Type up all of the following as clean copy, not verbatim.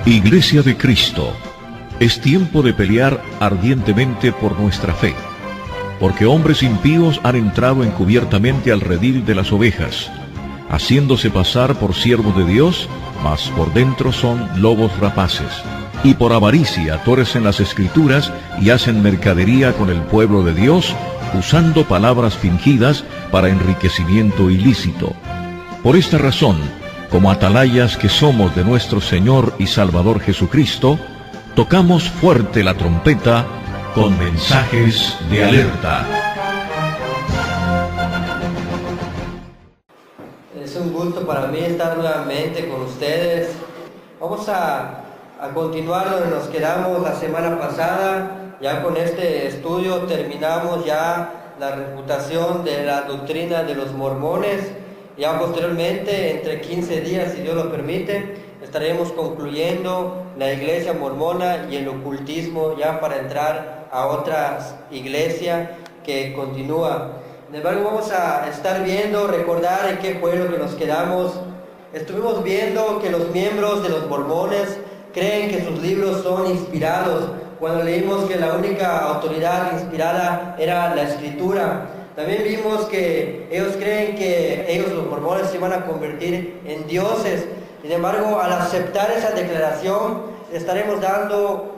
Iglesia de Cristo, es tiempo de pelear ardientemente por nuestra fe, porque hombres impíos han entrado encubiertamente al redil de las ovejas, haciéndose pasar por siervos de Dios, mas por dentro son lobos rapaces, y por avaricia tuercen las Escrituras y hacen mercadería con el pueblo de Dios, usando palabras fingidas para enriquecimiento ilícito. Por esta razón, como atalayas que somos de nuestro Señor y Salvador Jesucristo, tocamos fuerte la trompeta con mensajes de alerta. Es un gusto para mí estar nuevamente con ustedes. Vamos a continuar donde nos quedamos la semana pasada. Ya con este estudio terminamos ya la refutación de la doctrina de los mormones. Ya posteriormente, entre 15 días, si Dios lo permite, estaremos concluyendo la iglesia mormona y el ocultismo, ya para entrar a otra iglesia que continúa. Sin embargo, vamos a estar viendo, recordar en qué fue lo que nos quedamos. Estuvimos viendo que los miembros de los mormones creen que sus libros son inspirados, cuando leímos que la única autoridad inspirada era la Escritura. También vimos que ellos creen que ellos, los mormones, se van a convertir en dioses. Sin embargo, al aceptar esa declaración, estaremos dando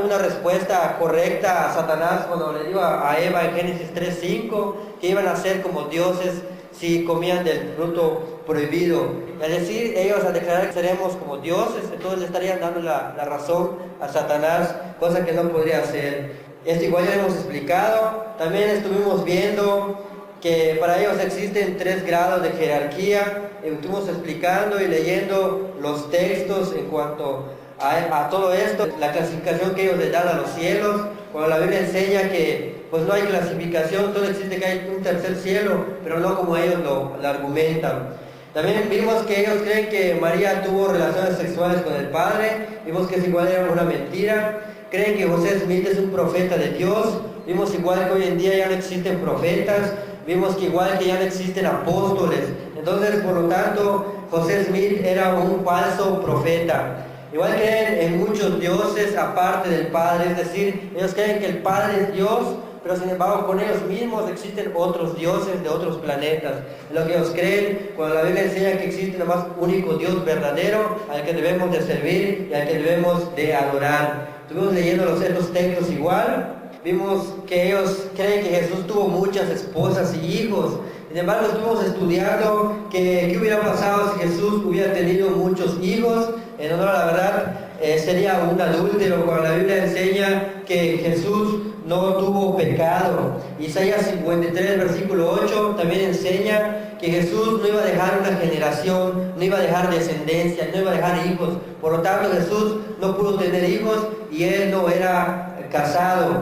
una respuesta correcta a Satanás cuando le dijo a Eva en Génesis 3:5 que iban a ser como dioses si comían del fruto prohibido. Es decir, ellos al declarar que seremos como dioses, entonces le estarían dando la razón a Satanás, cosa que no podría hacer. Esto igual ya lo hemos explicado. También estuvimos viendo que para ellos existen 3 grados de jerarquía. Estuvimos explicando y leyendo los textos en cuanto a todo esto, la clasificación que ellos le dan a los cielos, cuando la Biblia enseña que pues no hay clasificación, solo existe que hay un tercer cielo, pero no como ellos lo argumentan. También vimos que ellos creen que María tuvo relaciones sexuales con el Padre. Vimos que es igual era una mentira. Creen que José Smith es un profeta de Dios. Vimos igual que hoy en día ya no existen profetas. Vimos que igual que ya no existen apóstoles. Entonces, por lo tanto, José Smith era un falso profeta. Igual creen en muchos dioses aparte del Padre, es decir, ellos creen que el Padre es Dios, pero sin embargo con ellos mismos existen otros dioses de otros planetas. Es lo que ellos creen cuando la Biblia enseña que existe el más único Dios verdadero al que debemos de servir y al que debemos de adorar. Estuvimos leyendo estos textos igual. Vimos que ellos creen que Jesús tuvo muchas esposas y hijos. Sin embargo, estuvimos estudiando qué hubiera pasado si Jesús hubiera tenido muchos hijos. En honor a la verdad, sería un adúltero, cuando la Biblia enseña que Jesús no tuvo pecado. Isaías 53, versículo 8, también enseña que Jesús no iba a dejar una generación, no iba a dejar descendencia, no iba a dejar hijos. Por lo tanto, Jesús no pudo tener hijos y él no era casado.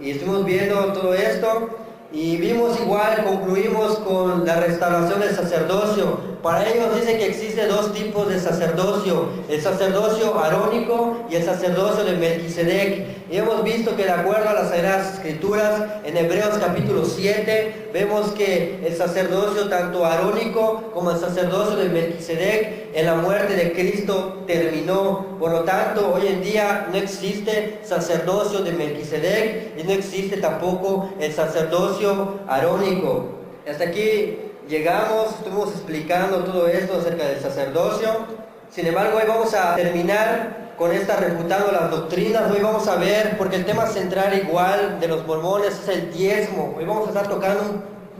Y estuvimos viendo todo esto y vimos igual, concluimos con la restauración del sacerdocio. Para ellos dicen que existe 2 tipos de sacerdocio: el sacerdocio arónico y el sacerdocio de Melquisedec. Y hemos visto que de acuerdo a las Sagradas Escrituras, en Hebreos capítulo 7, vemos que el sacerdocio tanto arónico como el sacerdocio de Melquisedec en la muerte de Cristo terminó. Por lo tanto, hoy en día no existe sacerdocio de Melquisedec y no existe tampoco el sacerdocio arónico. Hasta aquí llegamos, estuvimos explicando todo esto acerca del sacerdocio. Sin embargo, hoy vamos a terminar con esta refutando las doctrinas. Hoy vamos a ver, porque el tema central igual de los mormones es el diezmo. Hoy vamos a estar tocando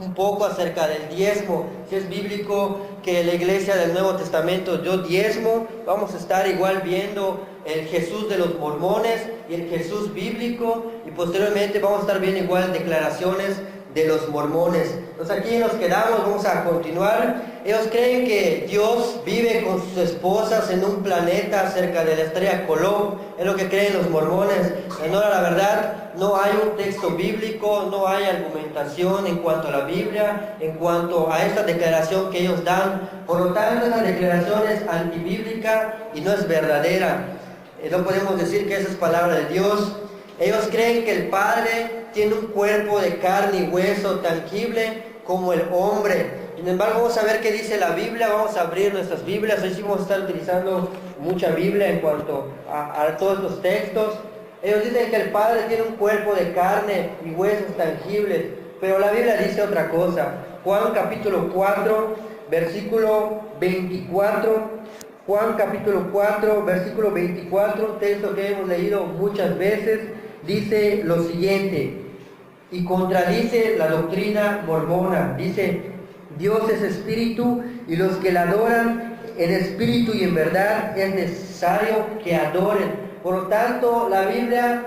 un poco acerca del diezmo, si es bíblico que la iglesia del Nuevo Testamento dio diezmo. Vamos a estar igual viendo el Jesús de los mormones y el Jesús bíblico, y posteriormente vamos a estar viendo igual declaraciones de los mormones. Entonces aquí nos quedamos, vamos a continuar. Ellos creen que Dios vive con sus esposas en un planeta cerca de la estrella Colón. Es lo que creen los mormones. En honor a la verdad, no hay un texto bíblico, no hay argumentación en cuanto a la Biblia, en cuanto a esta declaración que ellos dan. Por lo tanto, esa declaración es antibíblica y no es verdadera. No podemos decir que esa es palabra de Dios. Ellos creen que el Padre tiene un cuerpo de carne y hueso tangible como el hombre. Sin embargo, vamos a ver qué dice la Biblia. Vamos a abrir nuestras Biblias. Hoy sí vamos a estar utilizando mucha Biblia en cuanto a todos los textos. Ellos dicen que el Padre tiene un cuerpo de carne y huesos tangibles, pero la Biblia dice otra cosa. Juan capítulo 4, versículo 24. Juan capítulo 4, versículo 24, texto que hemos leído muchas veces, dice lo siguiente, y contradice la doctrina mormona. Dice, Dios es espíritu, y los que la adoran en espíritu y en verdad es necesario que adoren. Por lo tanto, la Biblia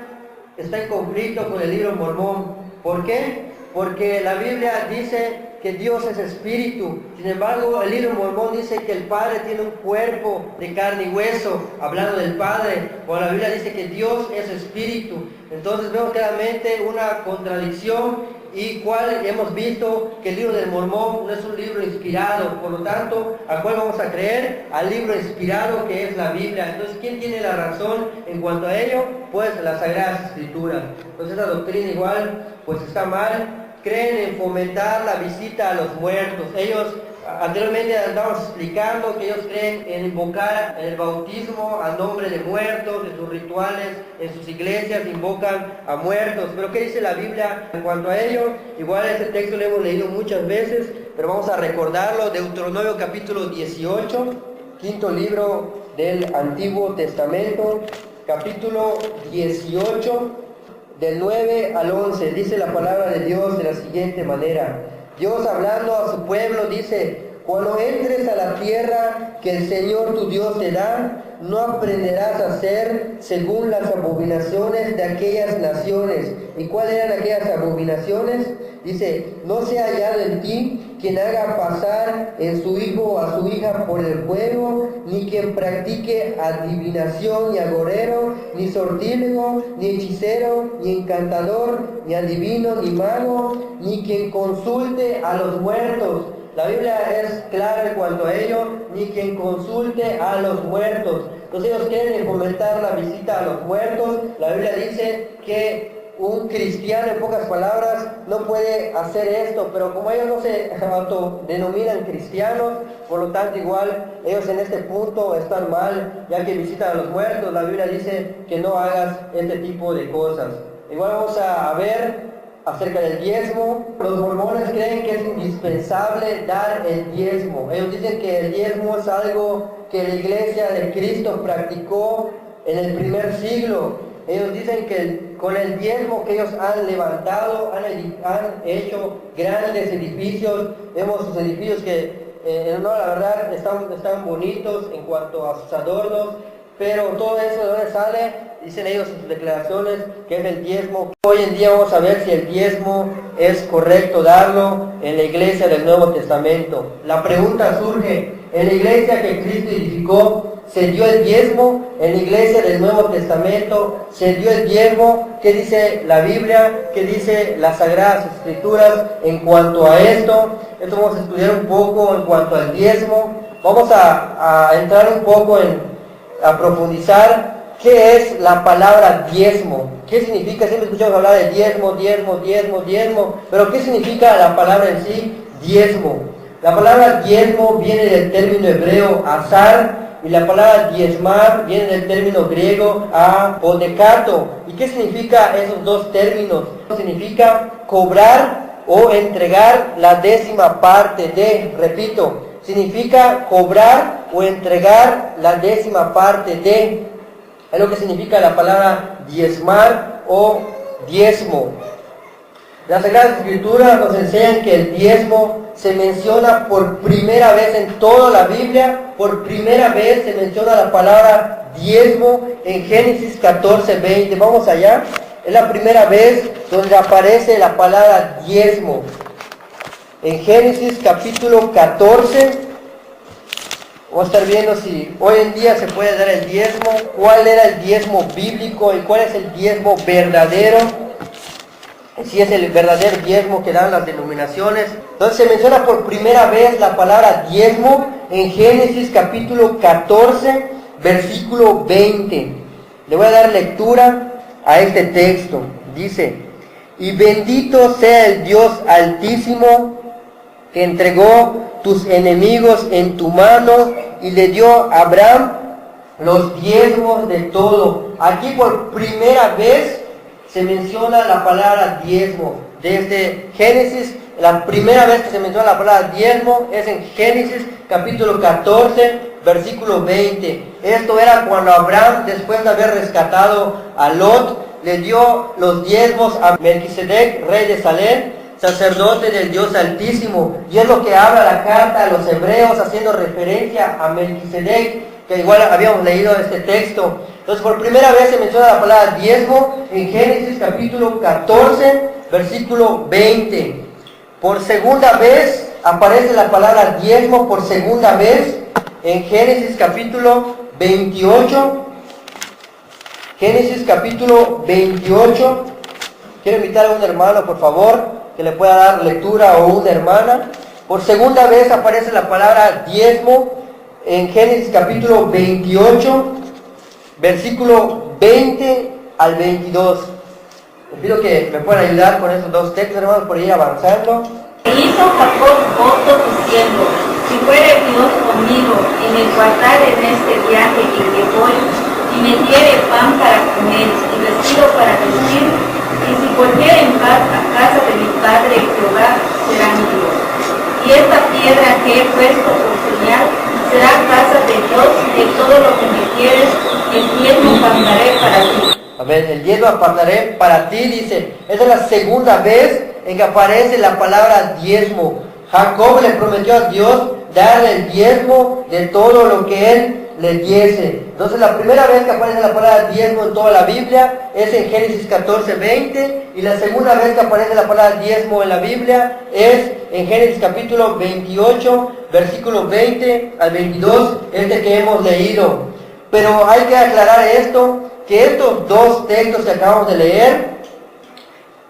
está en conflicto con el libro mormón. ¿Por qué? Porque la Biblia dice que Dios es espíritu. Sin embargo, el libro mormón dice que el Padre tiene un cuerpo de carne y hueso, hablando del Padre. O la Biblia dice que Dios es espíritu. Entonces vemos claramente una contradicción, y cual hemos visto que el libro del mormón no es un libro inspirado. Por lo tanto, ¿a cuál vamos a creer? Al libro inspirado, que es la Biblia. Entonces, ¿quién tiene la razón en cuanto a ello? Pues las Sagradas Escrituras. Entonces, esa doctrina igual pues está mal. Creen en fomentar la visita a los muertos. Ellos, anteriormente andamos explicando que ellos creen en invocar en el bautismo al nombre de muertos, en sus rituales, en sus iglesias invocan a muertos. Pero ¿qué dice la Biblia en cuanto a ello? Igual este texto lo hemos leído muchas veces, pero vamos a recordarlo. Deuteronomio capítulo 18, quinto libro del Antiguo Testamento, capítulo 18, del 9 al 11, dice la palabra de Dios de la siguiente manera. Dios hablando a su pueblo dice, cuando entres a la tierra que el Señor tu Dios te da, no aprenderás a hacer según las abominaciones de aquellas naciones. ¿Y cuáles eran aquellas abominaciones? Dice, no sea hallado en ti quien haga pasar en su hijo o a su hija por el fuego, ni quien practique adivinación, ni agorero, ni sortílego, ni hechicero, ni encantador, ni adivino, ni mago, ni quien consulte a los muertos. La Biblia es clara en cuanto a ello, ni quien consulte a los muertos. Entonces ellos quieren fomentar la visita a los muertos. La Biblia dice que un cristiano, en pocas palabras, no puede hacer esto, pero como ellos no se autodenominan cristianos, por lo tanto igual ellos en este punto están mal, ya que visitan a los muertos. La Biblia dice que no hagas este tipo de cosas. Igual vamos a ver acerca del diezmo. Los mormones creen que es indispensable dar el diezmo. Ellos dicen que el diezmo es algo que la iglesia de Cristo practicó en el primer siglo. Ellos dicen que con el diezmo que ellos han levantado, han hecho grandes edificios. Vemos sus edificios que, no, la verdad, están bonitos en cuanto a sus adornos, pero todo eso, ¿de dónde sale? Dicen ellos en sus declaraciones que es el diezmo. Hoy en día vamos a ver si el diezmo es correcto darlo en la iglesia del Nuevo Testamento. La pregunta surge, ¿en la iglesia que Cristo edificó se dio el diezmo? En la iglesia del Nuevo Testamento se dio el diezmo. ¿Qué dice la Biblia? ¿Qué dice las Sagradas Escrituras en cuanto a esto? Esto vamos a estudiar un poco en cuanto al diezmo. Vamos a entrar un poco a profundizar qué es la palabra diezmo. ¿Qué significa? Siempre escuchamos hablar de diezmo, pero ¿qué significa la palabra en sí? Diezmo. La palabra diezmo viene del término hebreo azar, y la palabra diezmar viene del término griego apodecato. ¿Y qué significa esos dos términos? Significa cobrar o entregar la décima parte de, repito, significa cobrar o entregar la décima parte de. Es lo que significa la palabra diezmar o diezmo. Las Sagradas Escrituras nos enseñan que el diezmo se menciona por primera vez en toda la Biblia. Por primera vez se menciona la palabra diezmo en Génesis 14:20. Vamos allá. Es la primera vez donde aparece la palabra diezmo. En Génesis capítulo 14. Vamos a estar viendo si hoy en día se puede dar el diezmo, cuál era el diezmo bíblico y cuál es el diezmo verdadero, si es el verdadero diezmo que dan las denominaciones. Entonces se menciona por primera vez la palabra diezmo en Génesis capítulo 14, versículo 20. Le voy a dar lectura a este texto. Dice, y bendito sea el Dios altísimo, que entregó tus enemigos en tu mano y le dio a Abraham los diezmos de todo. Aquí por primera vez se menciona la palabra diezmo. Desde Génesis, la primera vez que se menciona la palabra diezmo es en Génesis capítulo 14, versículo 20. Esto era cuando Abraham, después de haber rescatado a Lot, le dio los diezmos a Melquisedec, rey de Salem, sacerdote del Dios Altísimo. Y es lo que habla la carta a los hebreos, haciendo referencia a Melquisedec, que igual habíamos leído este texto. Entonces, por primera vez se menciona la palabra diezmo en Génesis capítulo 14, versículo 20. Por segunda vez aparece la palabra diezmo, por segunda vez en Génesis capítulo 28. Génesis capítulo 28. Quiero invitar a un hermano, por favor, que le pueda dar lectura, o una hermana. Por segunda vez aparece la palabra diezmo en Génesis capítulo 28, versículo 20 al 22. Les pido que me puedan ayudar con esos dos textos, hermanos, por ir avanzando. Hizo Jacob voto diciendo: si fuere Dios conmigo y me guardare en este viaje en que voy, y me diere pan para comer y vestido para vestir, y si volviere en paz a casa de mi padre Jehová, será mi Dios. Y esta piedra que he puesto por señal será casa de Dios, y todo lo que me quieres, el diezmo apartaré para ti. A ver, el diezmo apartaré para ti, dice. Esa es la segunda vez en que aparece la palabra diezmo. Jacob le prometió a Dios darle el diezmo de todo lo que él le diese. Entonces la primera vez que aparece la palabra diezmo en toda la Biblia es en Génesis 14, 20, y la segunda vez que aparece la palabra diezmo en la Biblia es en Génesis capítulo 28, versículos 20 al 22, este que hemos leído. Pero hay que aclarar esto, que estos dos textos que acabamos de leer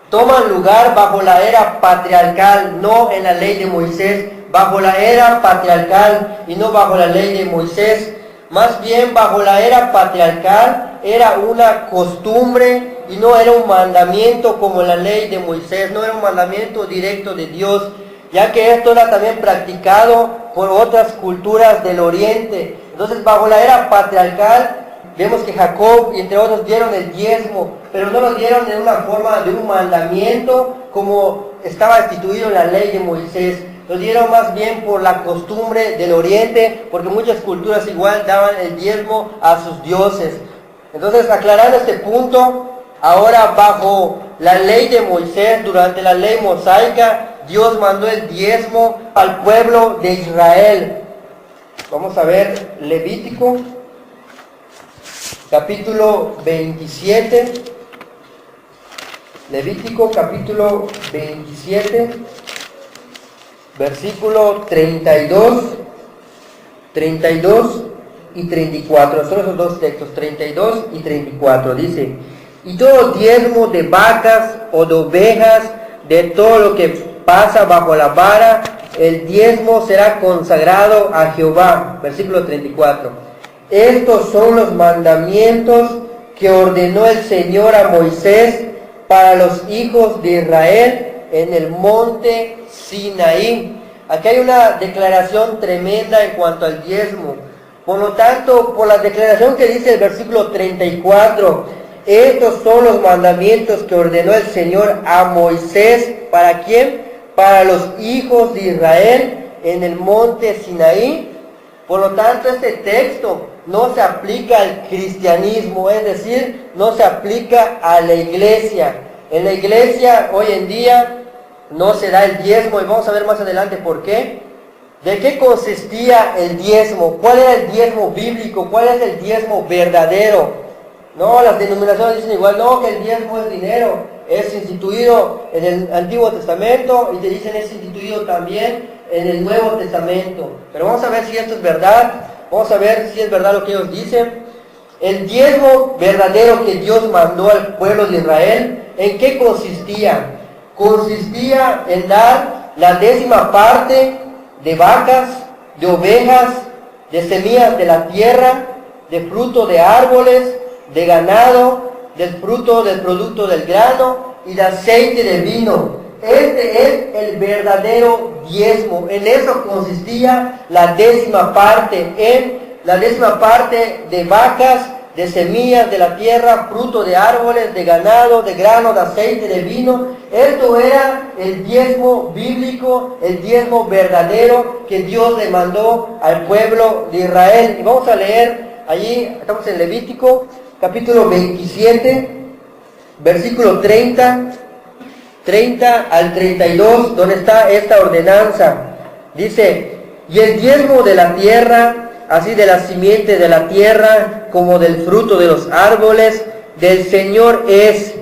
toman lugar bajo la era patriarcal, no en la ley de Moisés, bajo la era patriarcal y no bajo la ley de Moisés. Más bien bajo la era patriarcal era una costumbre y no era un mandamiento como la ley de Moisés, no era un mandamiento directo de Dios, ya que esto era también practicado por otras culturas del oriente. Entonces bajo la era patriarcal vemos que Jacob y entre otros dieron el diezmo, pero no lo dieron en una forma de un mandamiento como estaba instituido en la ley de Moisés. Lo dieron más bien por la costumbre del oriente, porque muchas culturas igual daban el diezmo a sus dioses. Entonces, aclarando este punto, ahora bajo la ley de Moisés, durante la ley mosaica, Dios mandó el diezmo al pueblo de Israel. Vamos a ver Levítico, capítulo 27. Levítico, capítulo 27. Versículo 32 y 34, son esos dos textos, 32 y 34, dice: y todo diezmo de vacas o de ovejas, de todo lo que pasa bajo la vara, el diezmo será consagrado a Jehová. Versículo 34, estos son los mandamientos que ordenó el Señor a Moisés para los hijos de Israel en el monte Sinaí. Aquí hay una declaración tremenda en cuanto al diezmo. Por lo tanto, por la declaración que dice el versículo 34, estos son los mandamientos que ordenó el Señor a Moisés. ¿Para quién? Para los hijos de Israel en el monte Sinaí. Por lo tanto, este texto no se aplica al cristianismo, es decir, no se aplica a la iglesia. En la iglesia hoy en día no se da el diezmo, y vamos a ver más adelante por qué. ¿De qué consistía el diezmo? ¿Cuál era el diezmo bíblico? ¿Cuál es el diezmo verdadero? No, las denominaciones dicen igual, no, que el diezmo es dinero, es instituido en el Antiguo Testamento, y te dicen es instituido también en el Nuevo Testamento. Pero vamos a ver si esto es verdad, vamos a ver si es verdad lo que ellos dicen. El diezmo verdadero que Dios mandó al pueblo de Israel, ¿en qué consistía? Consistía en dar la 10ª parte de vacas, de ovejas, de semillas de la tierra, de fruto de árboles, de ganado, del fruto del producto del grano y de aceite de vino. Este es el verdadero diezmo. En eso consistía la 10ª parte, de vacas, de semillas de la tierra, fruto de árboles, de ganado, de grano, de aceite, de vino. Esto era el diezmo bíblico, el diezmo verdadero que Dios le mandó al pueblo de Israel. Y vamos a leer allí, estamos en Levítico, capítulo 27, versículo 30 al 32, donde está esta ordenanza. Dice: y el diezmo de la tierra, así de la simiente de la tierra, como del fruto de los árboles, del Señor es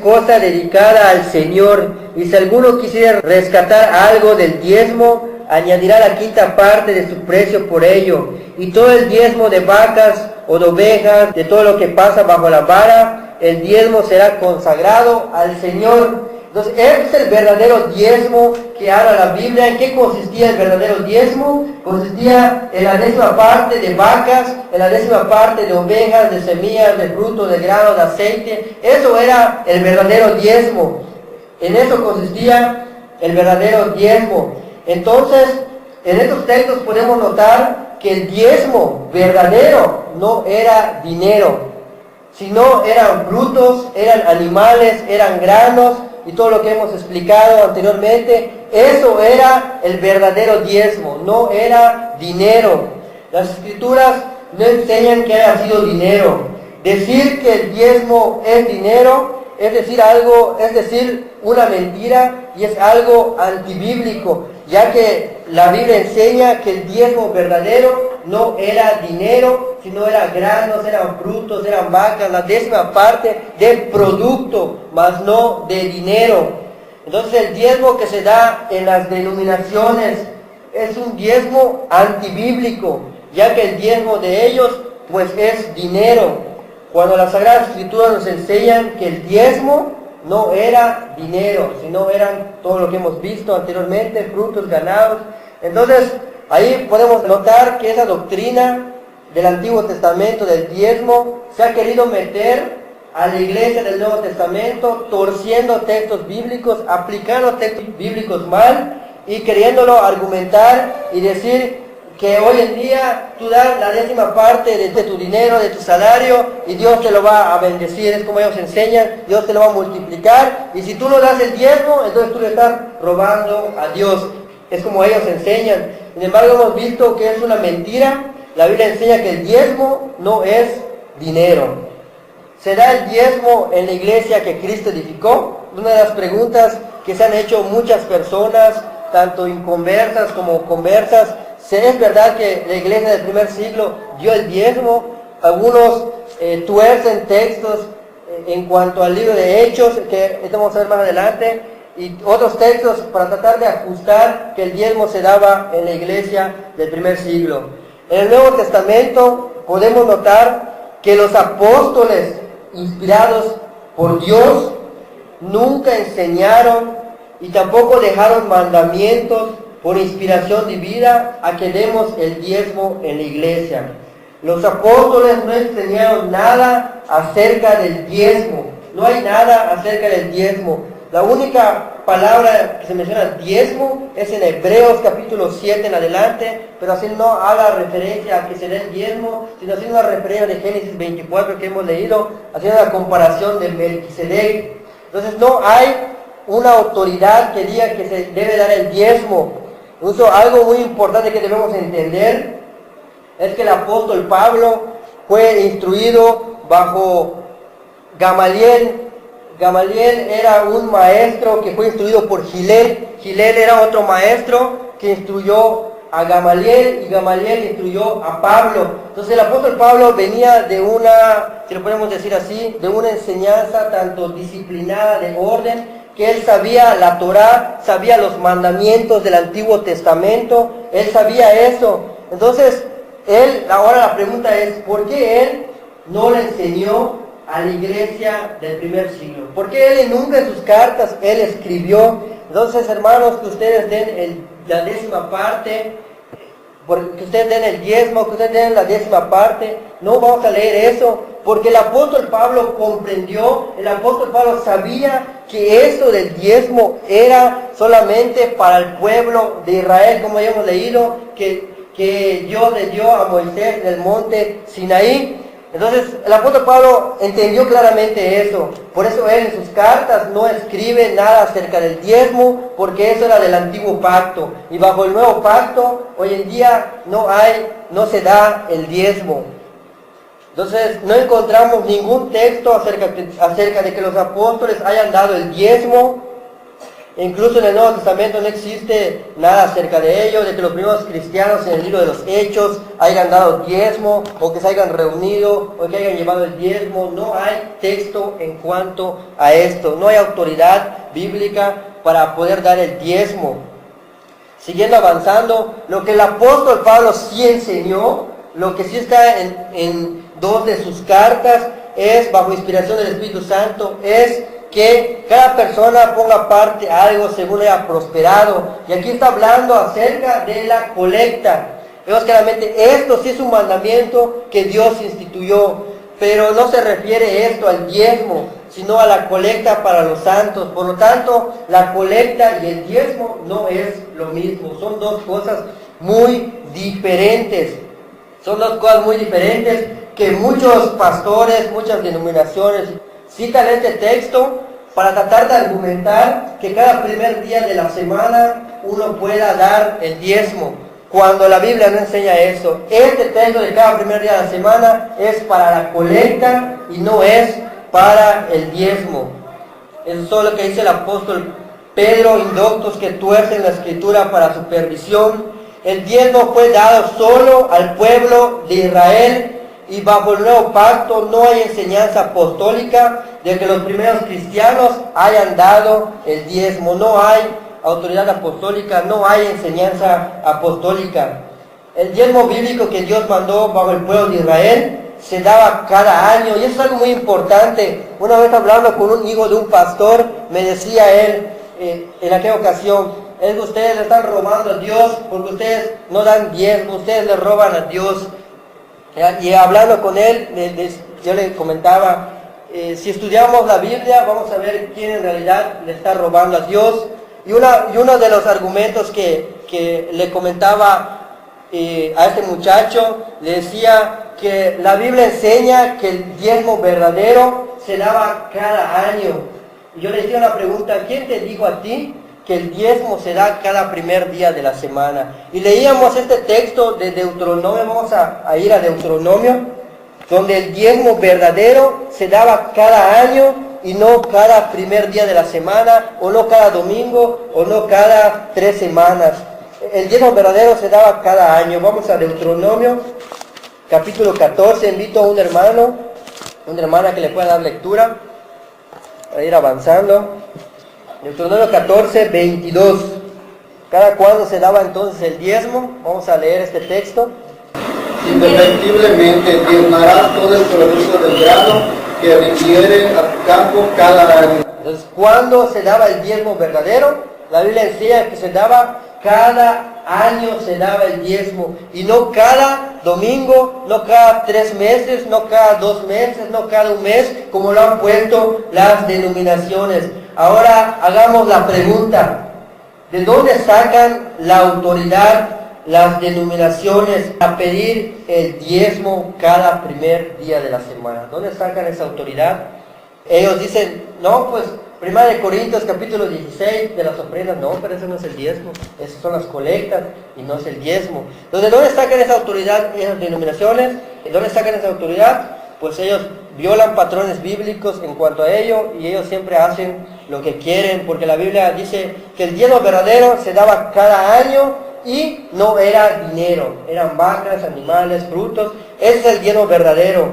cosa dedicada al Señor. Y si alguno quisiera rescatar algo del diezmo, añadirá la 5ª parte de su precio por ello. Y todo el diezmo de vacas o de ovejas, de todo lo que pasa bajo la vara, el diezmo será consagrado al Señor. Entonces, este es el verdadero diezmo que habla la Biblia. ¿En qué consistía el verdadero diezmo? Consistía en la 10ª parte de vacas, en la 10ª parte de ovejas, de semillas, de fruto, de grano, de aceite. Eso era el verdadero diezmo. En eso consistía el verdadero diezmo. Entonces, en estos textos podemos notar que el diezmo verdadero no era dinero, sino eran frutos, eran animales, eran granos, y todo lo que hemos explicado anteriormente. Eso era el verdadero diezmo, no era dinero. Las escrituras no enseñan que haya sido dinero. Decir que el diezmo es dinero es decir una mentira, y es algo antibíblico, ya que la Biblia enseña que el diezmo verdadero no era dinero, sino eran granos, eran frutos, eran vacas, la 10ª parte del producto, mas no de dinero. Entonces el diezmo que se da en las denominaciones es un diezmo antibíblico, ya que el diezmo de ellos pues es dinero, cuando las Sagradas Escrituras nos enseñan que el diezmo no era dinero, sino eran todo lo que hemos visto anteriormente, frutos, ganados. Entonces, ahí podemos notar que esa doctrina del Antiguo Testamento del diezmo se ha querido meter a la iglesia del Nuevo Testamento, torciendo textos bíblicos, aplicando textos bíblicos mal y queriéndolo argumentar y decir que hoy en día tú das la 10ª parte de tu dinero, de tu salario, y Dios te lo va a bendecir. Es como ellos enseñan, Dios te lo va a multiplicar, y si tú no das el diezmo, entonces tú le estás robando a Dios. Es como ellos enseñan. Sin embargo, hemos visto que es una mentira. La Biblia enseña que el diezmo no es dinero. ¿Se da el diezmo en la iglesia que Cristo edificó? Una de las preguntas que se han hecho muchas personas, tanto inconversas como conversas. Es verdad que la iglesia del primer siglo dio el diezmo. Algunos tuercen textos en cuanto al libro de Hechos, que esto vamos a ver más adelante, y otros textos para tratar de ajustar que el diezmo se daba en la iglesia del primer siglo. En el Nuevo Testamento podemos notar que los apóstoles, inspirados por Dios, nunca enseñaron y tampoco dejaron mandamientos por inspiración divina a que demos el diezmo en la iglesia. Los apóstoles no enseñaron nada acerca del diezmo. No hay nada acerca del diezmo. La única palabra que se menciona diezmo es en Hebreos capítulo 7 en adelante, pero así no haga referencia a que se dé el diezmo, sino haciendo una referencia de Génesis 24 que hemos leído, haciendo la comparación de Melquisedec. Entonces no hay una autoridad que diga que se debe dar el diezmo. Incluso algo muy importante que debemos entender es que el apóstol Pablo fue instruido bajo Gamaliel. Gamaliel era un maestro que fue instruido por Gilel. Gilel era otro maestro que instruyó a Gamaliel, y Gamaliel instruyó a Pablo. Entonces el apóstol Pablo venía de una, si lo podemos decir así, de una enseñanza tanto disciplinada, de orden, que él sabía la Torá, sabía los mandamientos del Antiguo Testamento, él sabía eso. Entonces, ahora la pregunta es, ¿por qué él no le enseñó a la iglesia del primer siglo? ¿Por qué él nunca en sus cartas, él escribió? Entonces, hermanos, que ustedes den la 10ª parte, que ustedes den el diezmo, que ustedes den la 10ª parte, no vamos a leer eso, porque el apóstol Pablo comprendió, el apóstol Pablo sabía que esto del diezmo era solamente para el pueblo de Israel, como ya hemos leído, que Dios le dio a Moisés en el monte Sinaí. Entonces el apóstol Pablo entendió claramente eso. Por eso él en sus cartas no escribe nada acerca del diezmo, porque eso era del antiguo pacto. Y bajo el nuevo pacto, hoy en día no se da el diezmo. Entonces no encontramos ningún texto acerca de que los apóstoles hayan dado el diezmo. Incluso en el Nuevo Testamento no existe nada acerca de ello, de que los primeros cristianos en el libro de los Hechos hayan dado diezmo, o que se hayan reunido, o que hayan llevado el diezmo. No hay texto en cuanto a esto. No hay autoridad bíblica para poder dar el diezmo. Siguiendo avanzando, lo que el apóstol Pablo sí enseñó, lo que sí está en dos de sus cartas, es, bajo inspiración del Espíritu Santo, es que cada persona ponga aparte algo según haya prosperado. Y aquí está hablando acerca de la colecta. Vemos claramente, esto sí es un mandamiento que Dios instituyó, pero no se refiere esto al diezmo, sino a la colecta para los santos. Por lo tanto, la colecta y el diezmo no es lo mismo, son dos cosas muy diferentes. Son dos cosas muy diferentes que muchos pastores, muchas denominaciones citan este texto para tratar de argumentar que cada primer día de la semana uno pueda dar el diezmo, cuando la Biblia no enseña eso. Este texto de cada primer día de la semana es para la colecta y no es para el diezmo. Eso es todo lo que dice el apóstol Pedro, indoctos que tuercen la escritura para su perdición. El diezmo fue dado solo al pueblo de Israel, y bajo el nuevo pacto no hay enseñanza apostólica de que los primeros cristianos hayan dado el diezmo. No hay autoridad apostólica, no hay enseñanza apostólica. El diezmo bíblico que Dios mandó bajo el pueblo de Israel se daba cada año, y eso es algo muy importante. Una vez hablando con un hijo de un pastor, me decía él en aquella ocasión: es que ustedes le están robando a Dios porque ustedes no dan diezmo, ustedes le roban a Dios. Y hablando con él, yo le comentaba, si estudiamos la Biblia, vamos a ver quién en realidad le está robando a Dios. Y uno de los argumentos que le comentaba a este muchacho, le decía que la Biblia enseña que el diezmo verdadero se daba cada año. Y yo le decía una pregunta: ¿quién te dijo a ti que el diezmo se da cada primer día de la semana? Y leíamos este texto de Deuteronomio. Vamos a ir a Deuteronomio, donde el diezmo verdadero se daba cada año y no cada primer día de la semana, o no cada domingo, o no cada 3 semanas. El diezmo verdadero se daba cada año. Vamos a Deuteronomio, capítulo 14. Invito a un hermano, una hermana que le pueda dar lectura para ir avanzando. Deuteronomio 14, 22. ¿Cada cuándo se daba entonces el diezmo? Vamos a leer este texto. Indefectiblemente diezmarás todo el producto del grano que rindiere a tu campo cada año. Entonces, ¿cuándo se daba el diezmo verdadero? La Biblia enseña que se daba cada año, se daba el diezmo, y no cada domingo, no cada 3 meses, no cada 2 meses, no cada 1 mes, como lo han puesto las denominaciones. Ahora hagamos la pregunta: ¿de dónde sacan la autoridad las denominaciones a pedir el diezmo cada primer día de la semana? ¿Dónde sacan esa autoridad? Ellos dicen, no, pues 1 Corintios capítulo 16 de las ofrendas. No, pero eso no es el diezmo, esas son las colectas y no es el diezmo. Entonces, ¿dónde sacan esa autoridad esas denominaciones? ¿Dónde sacan esa autoridad? Pues ellos violan patrones bíblicos en cuanto a ello, y ellos siempre hacen lo que quieren, porque la Biblia dice que el diezmo verdadero se daba cada año y no era dinero, eran vacas, animales, frutos. Ese es el diezmo verdadero.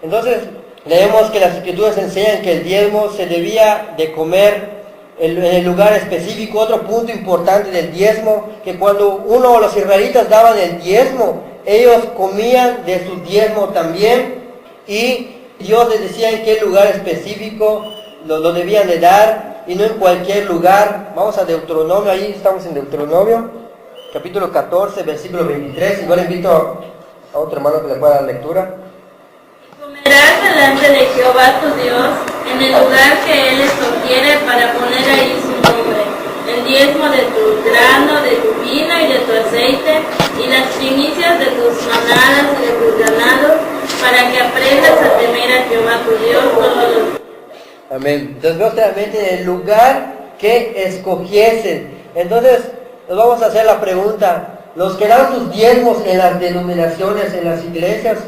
Entonces, leemos que las Escrituras enseñan que el diezmo se debía de comer en el lugar específico. Otro punto importante del diezmo, que cuando los israelitas daban el diezmo, ellos comían de su diezmo también, y Dios les decía en qué lugar específico lo debían de dar, y no en cualquier lugar. Vamos a Deuteronomio, ahí estamos en Deuteronomio, capítulo 14, versículo 23. Igual invito a otro hermano que le pueda dar lectura. Comerás delante de Jehová tu Dios en el lugar que él escogiere para poner ahí su nombre, el diezmo de tu grano, de tu vino y de tu aceite, y las primicias de tus manadas y de tus ganados, para que aprendas a temer a Jehová tu Dios todos los días. Amén. Entonces veo claramente el lugar que escogiesen. Entonces nos vamos a hacer la pregunta: los que dan sus diezmos en las denominaciones, en las iglesias,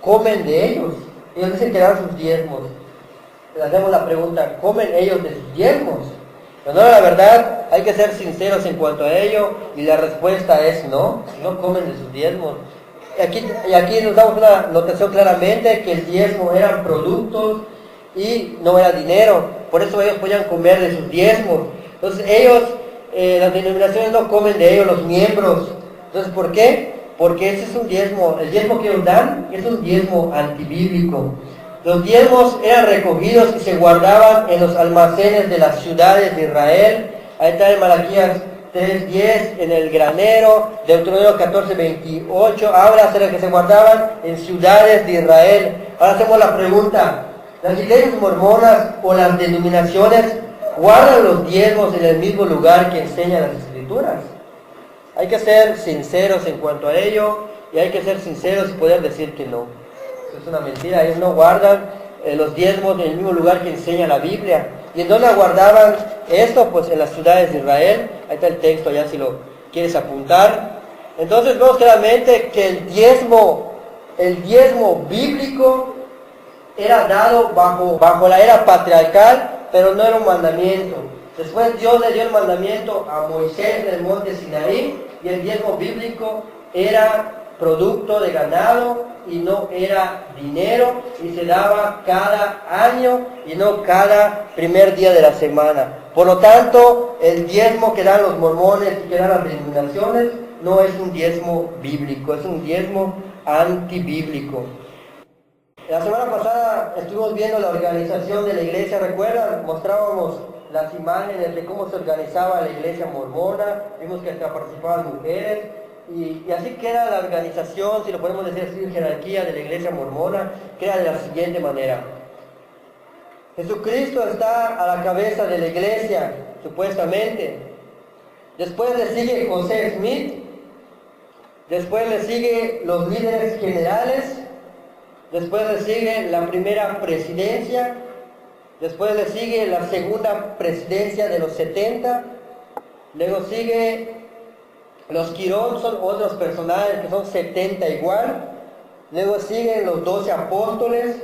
comen de ellos. Ellos dicen que dan sus diezmos. Les hacemos la pregunta: ¿comen ellos de sus diezmos? Pero no, la verdad, hay que ser sinceros en cuanto a ello, y la respuesta es no, no comen de sus diezmos. Y aquí nos damos una notación claramente que el diezmo eran productos y no era dinero, por eso ellos podían comer de sus diezmos. Entonces ellos, las denominaciones no comen de ellos, los miembros. Entonces, ¿por qué? Porque ese es un diezmo, el diezmo que ellos dan es un diezmo antibíblico. Los diezmos eran recogidos y se guardaban en los almacenes de las ciudades de Israel. Ahí está en Malaquías 3:10, en el granero. Deuteronomio 14:28 habla acerca de que se guardaban en ciudades de Israel. Ahora hacemos la pregunta: ¿las iglesias mormonas o las denominaciones guardan los diezmos en el mismo lugar que enseñan las Escrituras? Hay que ser sinceros en cuanto a ello, y hay que ser sinceros y poder decir que no. Eso es una mentira. Ellos no guardan los diezmos en el mismo lugar que enseña la Biblia. ¿Y en dónde guardaban esto? Pues en las ciudades de Israel. Ahí está el texto, ya si lo quieres apuntar. Entonces vemos claramente que el diezmo bíblico era dado bajo la era patriarcal, pero no era un mandamiento. Después Dios le dio el mandamiento a Moisés en el monte Sinaí, y el diezmo bíblico era producto de ganado y no era dinero, y se daba cada año y no cada primer día de la semana. Por lo tanto, el diezmo que dan los mormones y que dan las denominaciones no es un diezmo bíblico, es un diezmo antibíblico. La semana pasada estuvimos viendo la organización de la iglesia, ¿recuerdan? Mostrábamos las imágenes de cómo se organizaba la iglesia mormona, vimos que hasta participaban mujeres, y así queda la organización, si lo podemos decir así, jerarquía de la iglesia mormona, queda de la siguiente manera. Jesucristo está a la cabeza de la iglesia, supuestamente. Después le sigue José Smith, después le sigue los líderes generales, después le sigue la primera presidencia, después le sigue la segunda presidencia de los 70, luego sigue los Quirón, son otros personajes que son 70 igual, luego siguen los 12 apóstoles,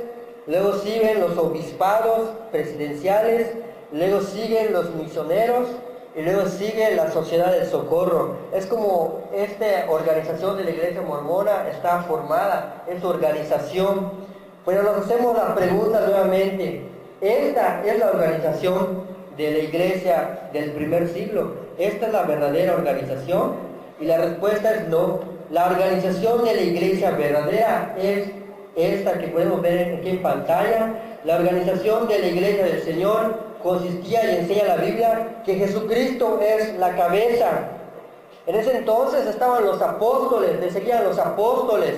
luego siguen los obispados presidenciales, luego siguen los misioneros, y luego sigue la Sociedad del Socorro. Es como esta organización de la iglesia mormona está formada, es su organización. Pero nos hacemos la pregunta nuevamente: ¿esta es la organización de la iglesia del primer siglo? ¿Esta es la verdadera organización? Y la respuesta es no. La organización de la iglesia verdadera es esta que podemos ver aquí en pantalla. La organización de la iglesia del Señor consistía, y enseña la Biblia, que Jesucristo es la cabeza. En ese entonces estaban los apóstoles, le seguían los apóstoles,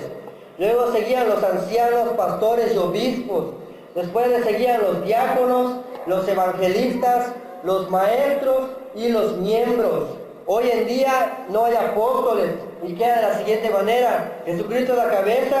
luego seguían los ancianos, pastores y obispos, después le seguían los diáconos, los evangelistas, los maestros y los miembros. Hoy en día no hay apóstoles, y queda de la siguiente manera: Jesucristo es la cabeza,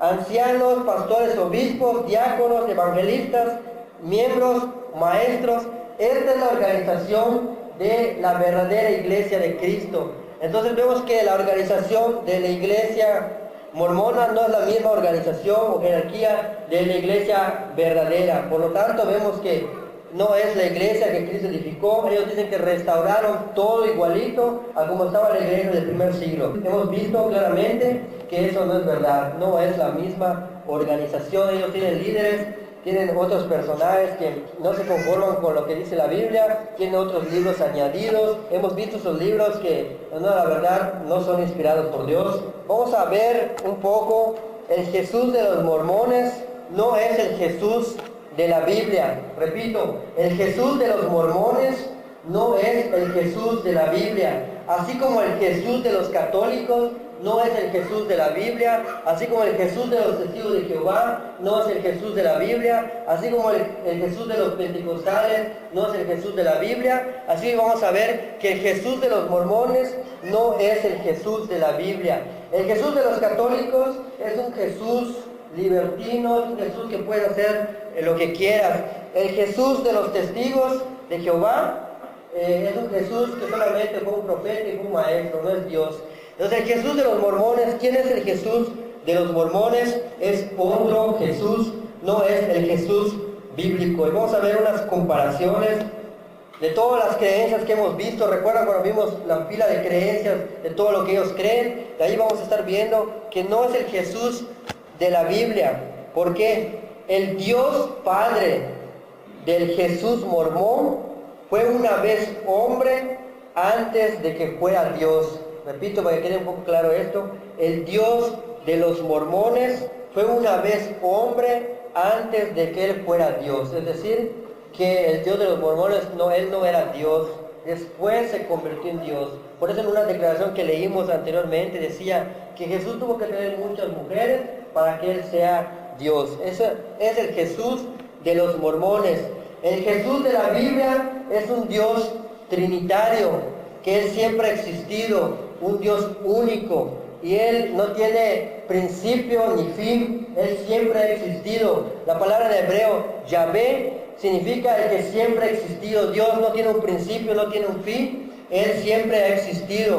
ancianos, pastores, obispos, diáconos, evangelistas, miembros, maestros. Esta es la organización de la verdadera iglesia de Cristo. Entonces vemos que la organización de la iglesia mormona no es la misma organización o jerarquía de la iglesia verdadera. Por lo tanto, vemos que no es la iglesia que Cristo edificó. Ellos dicen que restauraron todo igualito a como estaba la iglesia del primer siglo. Hemos visto claramente que eso no es verdad, no es la misma organización. Ellos tienen líderes, tienen otros personajes que no se conforman con lo que dice la Biblia, tienen otros libros añadidos. Hemos visto esos libros que, no, la verdad, no son inspirados por Dios. Vamos a ver un poco. El Jesús de los mormones no es el Jesús de la Biblia. Repito, el Jesús de los mormones no es el Jesús de la Biblia. Así como el Jesús de los católicos no es el Jesús de la Biblia, así como el Jesús de los testigos de Jehová no es el Jesús de la Biblia, así como el Jesús de los pentecostales no es el Jesús de la Biblia. Así vamos a ver que el Jesús de los mormones no es el Jesús de la Biblia. El Jesús de los católicos es un Jesús libertino, es un Jesús que puede hacer lo que quieras. El Jesús de los testigos de Jehová es un Jesús que solamente fue un profeta y fue un maestro, no es Dios. Entonces el Jesús de los mormones, ¿quién es el Jesús de los mormones? Es otro Jesús, no es el Jesús bíblico. Y vamos a ver unas comparaciones de todas las creencias que hemos visto. Recuerdan cuando vimos la fila de creencias de todo lo que ellos creen. De ahí vamos a estar viendo que no es el Jesús de la Biblia. ¿Por qué? El Dios Padre del Jesús mormón fue una vez hombre antes de que fuera Dios. Repito para que quede un poco claro esto. El Dios de los mormones fue una vez hombre antes de que él fuera Dios. Es decir, que el Dios de los mormones, él no era Dios. Después se convirtió en Dios. Por eso en una declaración que leímos anteriormente decía que Jesús tuvo que tener muchas mujeres para que él sea Dios. Ese es el Jesús de los mormones. El Jesús de la Biblia es un Dios trinitario, que él siempre ha existido, un Dios único, y él no tiene principio ni fin, él siempre ha existido. La palabra en hebreo, Yahvé, significa el que siempre ha existido. Dios no tiene un principio, no tiene un fin, él siempre ha existido.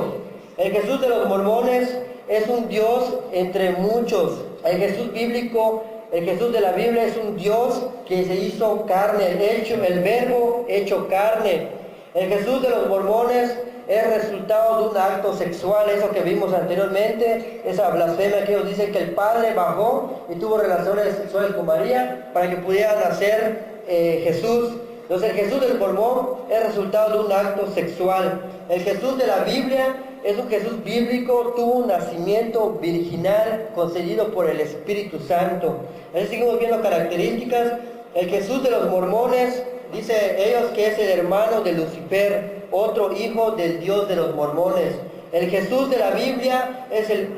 El Jesús de los mormones es un Dios entre muchos. El Jesús bíblico, el Jesús de la Biblia es un Dios que se hizo carne, el verbo hecho carne. El Jesús de los mormones es resultado de un acto sexual, eso que vimos anteriormente, esa blasfemia que ellos dicen que el Padre bajó y tuvo relaciones sexuales con María para que pudiera nacer Jesús. Entonces el Jesús del mormón es resultado de un acto sexual. El Jesús de la Biblia es un Jesús bíblico, tuvo un nacimiento virginal concedido por el Espíritu Santo. Ahí seguimos viendo características. El Jesús de los mormones, dice ellos que es el hermano de Lucifer, otro hijo del Dios de los mormones. El Jesús de la Biblia es el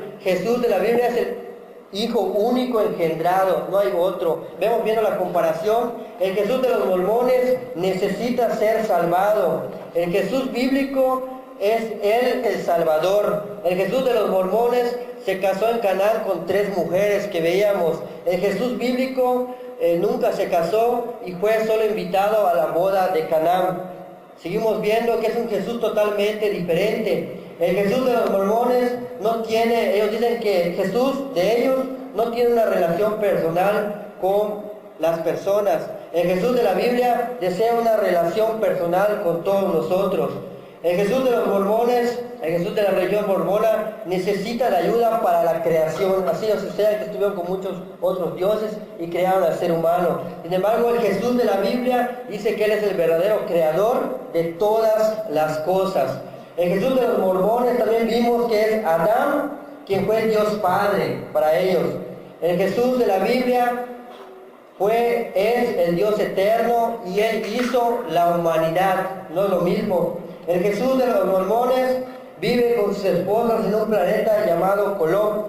Hijo único engendrado, no hay otro. Vemos viendo la comparación. El Jesús de los mormones necesita ser salvado. El Jesús bíblico es Él el Salvador. El Jesús de los mormones se casó en Canaán con 3 mujeres que veíamos. El Jesús bíblico nunca se casó y fue solo invitado a la boda de Canaán. Seguimos viendo que es un Jesús totalmente diferente. El Jesús de los mormones no tiene, ellos dicen que el Jesús de ellos no tiene una relación personal con las personas. El Jesús de la Biblia desea una relación personal con todos nosotros. El Jesús de los mormones, el Jesús de la religión mormona, necesita de ayuda para la creación. Así nos sucede que estuvieron con muchos otros dioses y crearon al ser humano. Sin embargo, el Jesús de la Biblia dice que Él es el verdadero creador de todas las cosas. El Jesús de los mormones también vimos que es Adán, quien fue Dios Padre para ellos. El Jesús de la Biblia es el Dios eterno y Él hizo la humanidad, no lo mismo. El Jesús de los mormones vive con sus esposas en un planeta llamado Kolob.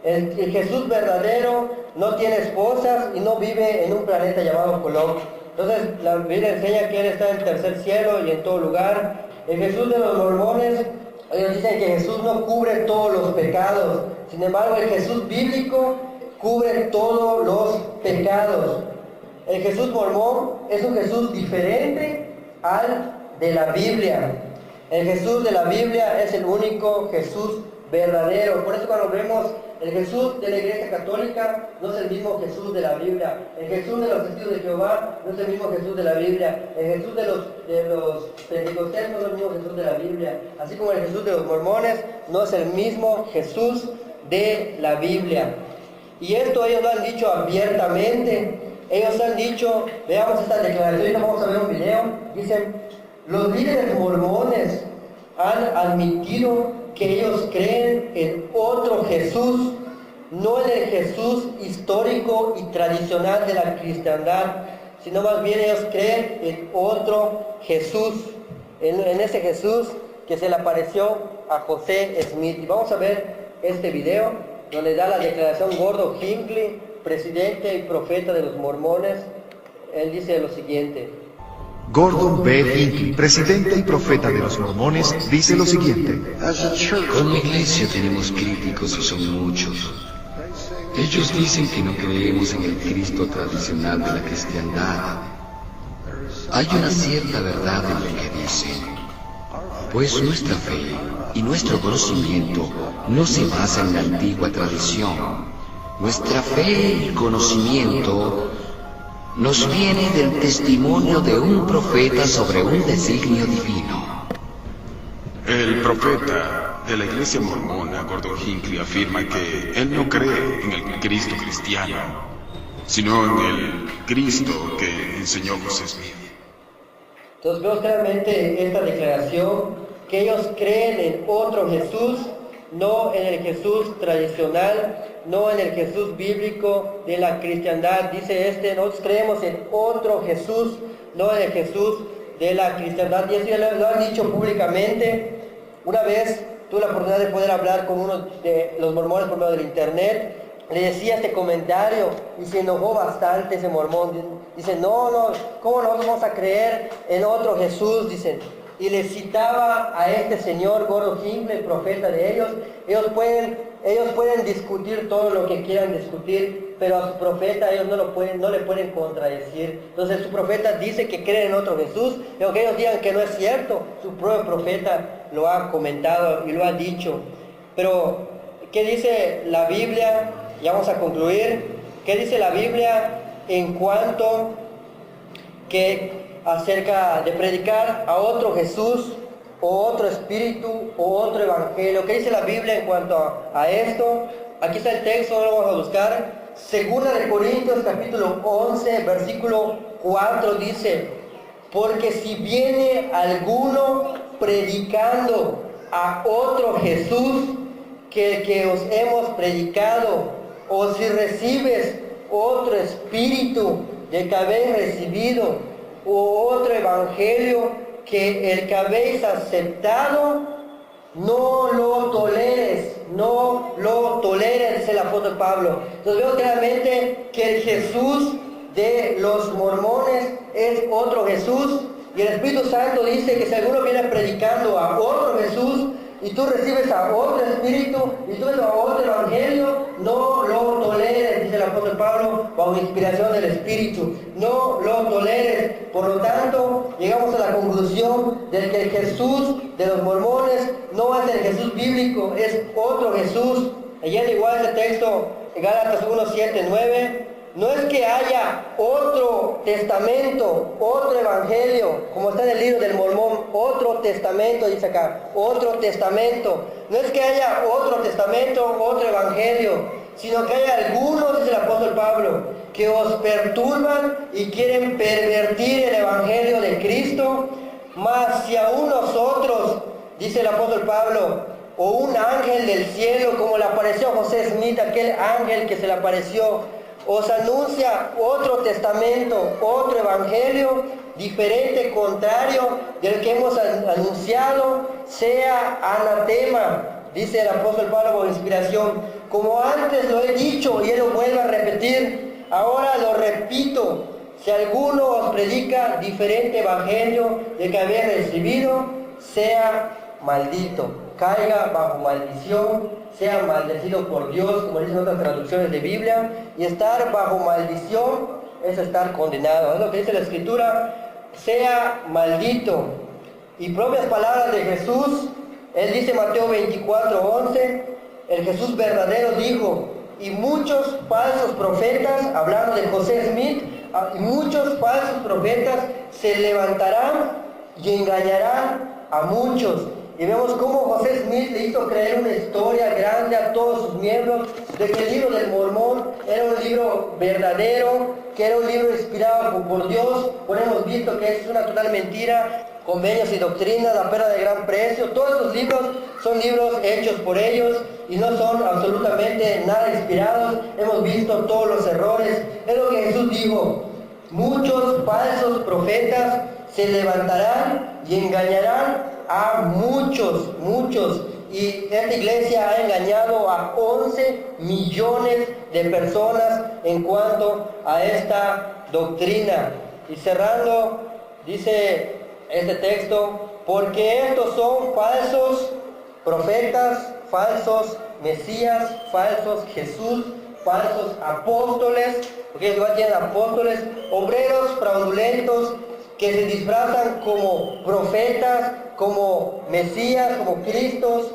El Jesús verdadero no tiene esposas y no vive en un planeta llamado Kolob. Entonces la Biblia enseña que Él está en el tercer cielo y en todo lugar. El Jesús de los mormones, ellos dicen que Jesús no cubre todos los pecados. Sin embargo, el Jesús bíblico cubre todos los pecados. El Jesús mormón es un Jesús diferente al de la Biblia. El Jesús de la Biblia es el único Jesús verdadero. Por eso cuando vemos el Jesús de la Iglesia Católica, no es el mismo Jesús de la Biblia. El Jesús de los testigos de Jehová no es el mismo Jesús de la Biblia. El Jesús de los pentecostales no es el mismo Jesús de la Biblia. Así como el Jesús de los mormones no es el mismo Jesús de la Biblia. Y esto ellos lo han dicho abiertamente. Ellos han dicho, veamos esta declaración, vamos a ver un video. Dicen: los líderes mormones han admitido que ellos creen en otro Jesús, no en el Jesús histórico y tradicional de la cristiandad, sino más bien ellos creen en otro Jesús, en ese Jesús que se le apareció a José Smith. Y vamos a ver este video, donde da la declaración Gordon Hinckley, presidente y profeta de los mormones. Él dice lo siguiente. Gordon B. Hinckley, presidente y profeta de los mormones, dice lo siguiente. Como iglesia tenemos críticos y son muchos. Ellos dicen que no creemos en el Cristo tradicional de la cristiandad. Hay una cierta verdad en lo que dicen, pues nuestra fe y nuestro conocimiento no se basa en la antigua tradición. Nuestra fe y conocimiento nos viene del testimonio de un profeta sobre un designio divino. El profeta de la iglesia mormona, Gordon Hinckley, afirma que él no cree en el Cristo cristiano, sino en el Cristo que enseñó José Smith. Entonces vemos claramente esta declaración, que ellos creen en otro Jesús, no en el Jesús tradicional, no en el Jesús bíblico de la cristiandad. Dice nosotros creemos en otro Jesús, no en el Jesús de la cristiandad. Y eso ya lo han dicho públicamente. Una vez tuve la oportunidad de poder hablar con uno de los mormones por medio del internet. Le decía este comentario y se enojó bastante ese mormón. Dice, no, ¿cómo nosotros vamos a creer en otro Jesús? Dicen. Y le citaba a este señor Gordon Hinckley, el profeta de ellos. Ellos pueden discutir todo lo que quieran discutir, pero a su profeta ellos no le pueden contradecir. Entonces su profeta dice que creen en otro Jesús, y aunque ellos digan que no es cierto, su propio profeta lo ha comentado y lo ha dicho. Pero, ¿qué dice la Biblia? Ya vamos a concluir. ¿Qué dice la Biblia en cuanto acerca de predicar a otro Jesús, o otro espíritu, o otro evangelio? ¿Qué dice la Biblia en cuanto a esto? Aquí está el texto, lo vamos a buscar. Segunda de Corintios, capítulo 11, versículo 4, dice: porque si viene alguno predicando a otro Jesús que el que os hemos predicado, o si recibes otro espíritu del que habéis recibido, o otro evangelio que el que habéis aceptado, no lo toleres, dice el apóstol Pablo. Entonces veo claramente que el Jesús de los mormones es otro Jesús, y el Espíritu Santo dice que si alguno viene predicando a otro Jesús, y tú recibes a otro espíritu, y tú ves a otro evangelio, no lo toleres, dice el apóstol Pablo, bajo inspiración del Espíritu. No lo toleres. Por lo tanto, llegamos a la conclusión de que el Jesús de los mormones no es el Jesús bíblico, es otro Jesús. Y al igual ese texto, Gálatas 1, 7, 9, no es que haya otro testamento, otro evangelio, como está en el libro del Mormón, otro testamento, dice acá, otro testamento. No es que haya otro testamento, otro evangelio, sino que hay algunos, dice el apóstol Pablo, que os perturban y quieren pervertir el evangelio de Cristo. Mas si aún nosotros, dice el apóstol Pablo, o un ángel del cielo, como le apareció a José Smith, aquel ángel que se le apareció, os anuncia otro testamento, otro evangelio, diferente, contrario del que hemos anunciado, sea anatema, dice el apóstol Pablo por inspiración. Como antes lo he dicho y él lo vuelve a repetir, ahora lo repito: si alguno os predica diferente evangelio del que habéis recibido, sea maldito, caiga bajo maldición, sea maldecido por Dios, como dicen otras traducciones de Biblia. Y estar bajo maldición es estar condenado, es lo que dice la Escritura: sea maldito. Y propias palabras de Jesús, él dice en Mateo 24:11, el Jesús verdadero dijo: y muchos falsos profetas, hablando de José Smith, y muchos falsos profetas se levantarán y engañarán a muchos. Y vemos cómo José Smith le hizo creer una historia grande a todos sus miembros de que el libro del Mormón era un libro verdadero, que era un libro inspirado por Dios. Pues hemos visto que es una total mentira. Convenios y Doctrinas, La Perla de Gran Precio, todos estos libros son libros hechos por ellos y no son absolutamente nada inspirados. Hemos visto todos los errores. Es lo que Jesús dijo: muchos falsos profetas se levantarán y engañarán a muchos. Y esta iglesia ha engañado a 11 millones de personas en cuanto a esta doctrina. Y cerrando, dice este texto, porque estos son falsos profetas, falsos Mesías, falsos Jesús, falsos apóstoles, porque igual tienen apóstoles, obreros fraudulentos que se disfrazan como profetas, como Mesías, como Cristos,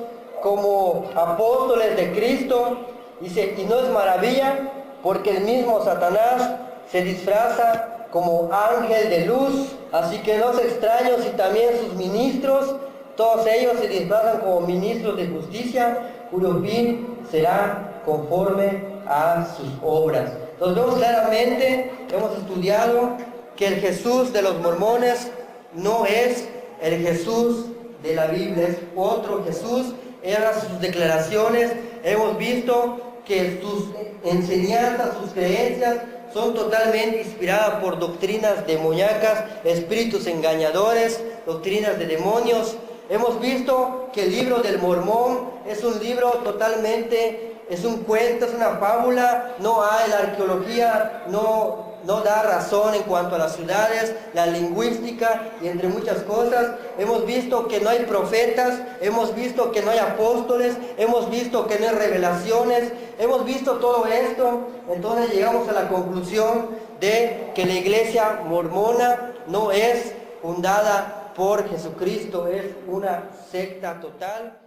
como apóstoles de Cristo. Dice, y no es maravilla, porque el mismo Satanás se disfraza como ángel de luz, así que no es extraño si también sus ministros, todos ellos se disfrazan como ministros de justicia, cuyo fin será conforme a sus obras. Entonces vemos claramente, hemos estudiado que el Jesús de los mormones no es el Jesús de la Biblia, es otro Jesús. Eran sus declaraciones, hemos visto que sus enseñanzas, sus creencias son totalmente inspiradas por doctrinas demoníacas, espíritus engañadores, doctrinas de demonios. Hemos visto que el libro del Mormón es un libro totalmente, es un cuento, es una fábula, no hay, la arqueología no da razón en cuanto a las ciudades, la lingüística y entre muchas cosas. Hemos visto que no hay profetas, hemos visto que no hay apóstoles, hemos visto que no hay revelaciones, hemos visto todo esto. Entonces llegamos a la conclusión de que la iglesia mormona no es fundada por Jesucristo, es una secta total.